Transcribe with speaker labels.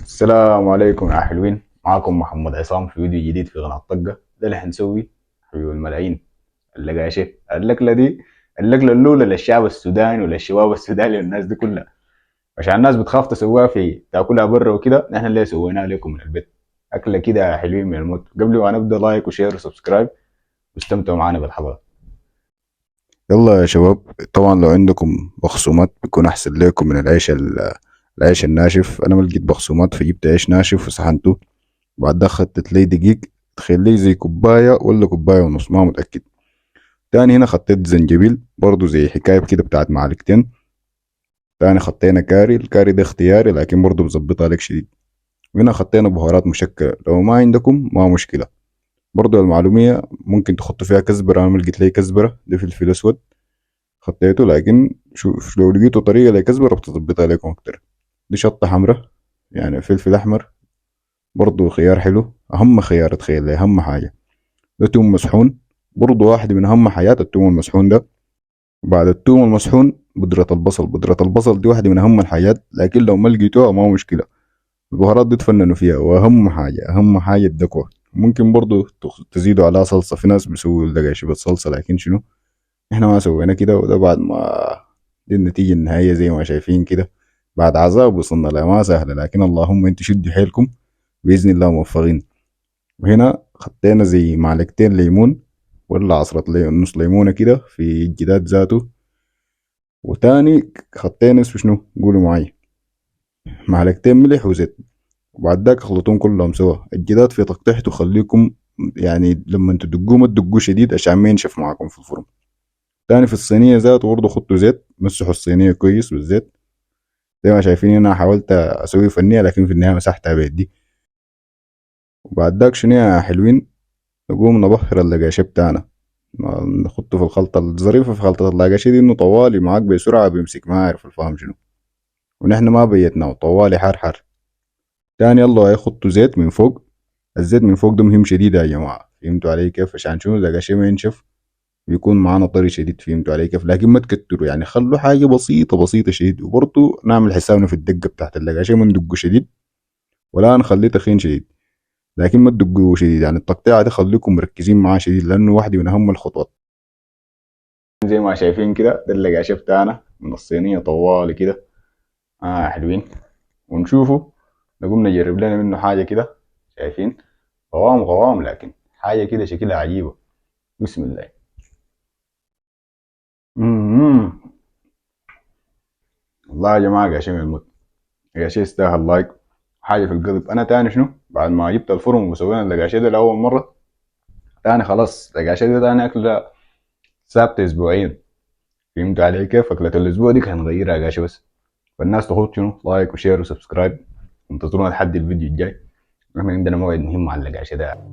Speaker 1: السلام عليكم يا حلوين، معاكم محمد عصام في فيديو جديد في قناة طقة. ده اللي حنسوي حبيب الملايين اللقاشة الأكلة دي. الأكلة الأولى للشعب السوداني وللشباب السوداني والناس دي كلها، عشان الناس بتخاف تسويها في تاكلها برا وكده. نحن اللي سويناها لكم من البيت، أكلة كده حلوين من الموت. قبل ما نبدأ لايك وشير وسبسكرايب واستمتعوا معنا بالحلقة. يلا يا شباب، طبعا لو عندكم بخصومات بيكون أحسن لكم من العيش الناشف. أنا ما لقيت بخصومات فجبت عيش ناشف وسحنته، بعد ده خدت لي دقيق، تخليه زي كوباية ولا كوباية ونص ما متأكد. تاني هنا خطيت زنجبيل برضو زي حكاية كده بتاعت معلقتين. تاني خطينا كاري، الكاري ده اختياري لكن برضو بظبطها لك شديد. وهنا خطينا بهارات مشكلة، لو ما عندكم ما مشكلة. برضو المعلومية ممكن تحطوا فيها كزبرة، أنا ما لقيت لي كزبرة، ده فلفل أسود خطيته، لكن شوف لو لقيتوا طريقة لكزبرة بتظبطها لكم أكتر. دي شطة حمرا يعني فلفل أحمر، برضو خيار حلو، أهم خيار تخيل لي أهم حاجة. ده توم مسحون، برضو واحد من أهم حاجات التوم المسحون ده. بعد التوم المسحون بودرة البصل، بودرة البصل دي واحدة من أهم الحاجات، لكن لو ما لقيتوها ما مشكلة. البهارات دي تفننوا فيها، وأهم حاجة أهم حاجة الدكوة. ممكن برضو تزيدوا عليها صلصة، في ناس بيسووا الدقاشي بالصلصة لكن شنو احنا ما سوينا كده. وده بعد ما دي النتيجة النهائية زي ما شايفين كده. بعد عذاب وصلنا لها ما سهلة، لكن اللهم انتوا شدوا حيلكم بإذن الله موفقين. وهنا خطينا زي معلقتين ليمون ولا عصرة نص ليمونة كده في الجداد ذاته. وتاني خطينا اسمه شنو قولوا معي، معلقتين ملح وزيت. وبعد ذاك اخلطوهم كلهم سوا. الجداد في تقطيعته خليكم يعني لما تدقوه ما تدقوه شديد عشان ما ينشف معاكم في الفرن. تاني في الصينية ذاته برضه خدتوا زيت، مسحوا الصينية كويس بالزيت. زي ما شايفين هنا حاولت اسوي فنية لكن في النهاية مسحتها بيدي. وبعد ذاك شنو يا حلوين، نقوم نبخر اللقاشة بتاعنا، نحطه في الخلطة. الظريفة في خلطة اللقاشة دي انه طوالي معاك بسرعة بيمسك، ما عارف الفهم شنو. ونحن ما بيتنا طوالي حار حار. تاني يلا يحطوا زيت من فوق. الزيت من فوق ده مهم شديد يا جماعة، فهمتوا علي كيف؟ عشان شنو اللقاشة ما ينشف، بيكون معانا طري شديد، فهمتوا علي كيف؟ لكن ما تكتروا يعني، خلوا حاجة بسيطة بسيطة شديد. وبرضو نعمل حسابنا في الدقة بتاعت اللقاشة، ما ندقه شديد ولا نخليه تخين شديد، لكن ما تدقوا شديد. يعني التقطيعة دي خليكم مركزين معاه شديد لأنه واحدة من أهم الخطوات. زي ما شايفين كده ده اللقاشة بتاعنا من الصينية طوالي كده. حلوين. ونشوفوا نقوم نجرب لنا منه حاجة كده. شايفين قوام قوام، لكن حاجة كده شكلها عجيبة. بسم الله. مم. والله يا جماعة قاشة من الموت، قاشة يستاهل لايك. حاجة في القلب. أنا تاني شنو بعد ما جبت الفرن وسوينا اللقاشة ده لأول مرة، تاني خلاص اللقاشة دي تاني أكلة ثابتة أسبوعيا. فهمتوا علي كيف؟ أكلة الأسبوع دي هنغيرها قاشة بس. فالناس تاخد شنو لايك وشير وسبسكرايب. انتظرونا لحد الفيديو الجاي، احنا عندنا موعد مهم على اللقاشة ده.